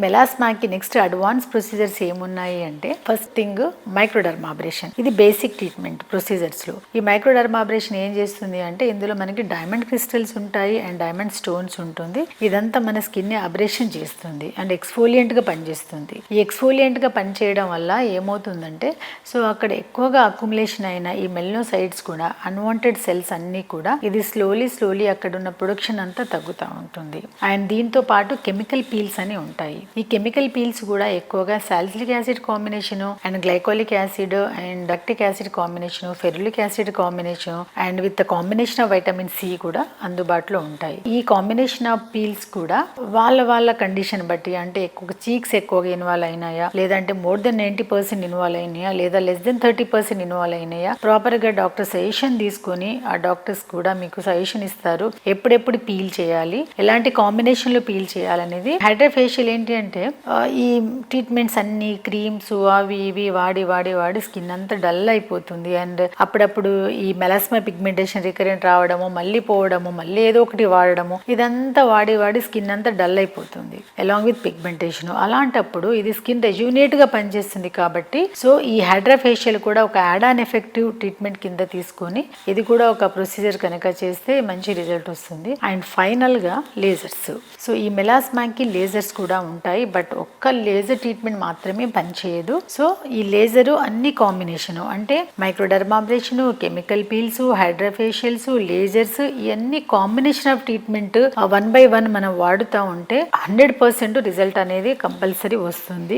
మెలాస్మాకి next advance procedures ఏమున్నాయి అంటే first thing microdermabrasion. ఇది బేసిక్ ట్రీట్మెంట్ ప్రొసీజర్స్ లో. ఈ మైక్రోడర్మాబ్రేషన్ ఏం చేస్తుంది అంటే ఇందులో మనకి డైమండ్ క్రిస్టల్స్ ఉంటాయి అండ్ డైమండ్ స్టోన్స్ ఉంటుంది. ఇదంతా మన స్కిన్ ని అబ్రేషన్ చేస్తుంది అండ్ ఎక్స్ఫోలియంట్ గా పనిచేస్తుంది. ఈ ఎక్స్ఫోలియంట్ గా పనిచేయడం వల్ల ఏమవుతుందంటే సో అక్కడ ఎక్కువగా అక్యుములేషన్ అయిన ఈ మెల్నోసైట్స్ కూడా అన్వాంటెడ్ సెల్స్ అన్ని కూడా ఇది స్లోలీ అక్కడ ఉన్న ప్రొడక్షన్ అంతా తగ్గుతూ ఉంటుంది. అండ్ దీంతో పాటు కెమికల్ పీల్స్ అని ఉంటాయి. ఈ కెమికల్ పీల్స్ కూడా ఎక్కువగా salicylic acid combination and glycolic acid and lactic acid combination, ferulic acid combination and with combination of vitamin C కూడా అందుబాటులో ఉంటాయి. ఈ కాంబినేషన్ ఆఫ్ పీల్స్ కూడా వాళ్ళ కండిషన్ బట్టి అంటే చీక్స్ ఎక్కువగా ఇన్వాల్వ్ అయినాయా, లేదంటే మోర్ దెన్ 90% ఇన్వాల్వ్ అయినాయా, లేదా లెస్ దెన్ 30% ఇన్వాల్వ్ అయినాయా, ప్రాపర్ గా డాక్టర్ సజెషన్ తీసుకొని ఆ డాక్టర్స్ కూడా మీకు సజెషన్ ఇస్తారు ఎప్పుడెప్పుడు పీల్ చేయాలి, ఎలాంటి కాంబినేషన్ లో పీల్ చేయాలనేది. హైడ్రోఫేషియల్ ఏంటి అంటే ఈ ట్రీట్మెంట్స్ అన్ని క్రీమ్స్ అవి ఇవి వాడి స్కిన్ అంతా డల్ అయిపోతుంది. అండ్ అప్పుడప్పుడు ఈ మెలాస్మా పిగ్మెంటేషన్ రికరెంట్ రావడము, మళ్ళీ పోవడము, మళ్ళీ ఏదో ఒకటి వాడడము, ఇదంతా వాడి స్కిన్ అంతా డల్ అయిపోతుంది అలాంగ్ విత్ పిగ్మెంటేషన్. అలాంటప్పుడు ఇది స్కిన్ రెజ్యూనేట్ గా పనిచేస్తుంది కాబట్టి సో ఈ హైడ్రోఫేషియల్ కూడా ఒక యాడ్ ఆన్ ఎఫెక్టివ్ ట్రీట్మెంట్ కింద తీసుకొని ఇది కూడా ఒక ప్రొసీజర్ కనుక చేస్తే మంచి రిజల్ట్ వస్తుంది. అండ్ ఫైనల్ గా లేజర్స్. సో ఈ మెలాస్మాకి లేజర్స్ కూడా ఉంటాయి, బట్ ఒక్క లేజర్ ట్రీట్మెంట్ మాత్రమే పనిచేయదు. సో ఈ లేజరు అన్ని కాంబినేషన్ అంటే మైక్రోడర్మాబ్రేషన్, కెమికల్ పీల్స్, హైడ్రోఫేషియల్స్, లేజర్స్ ఇవన్నీ కాంబినేషన్ ఆఫ్ ట్రీట్మెంట్ 1 by 1 మనం వాడుతూ ఉంటే 100% రిజల్ట్ అనేది కంపల్సరీ వస్తుంది.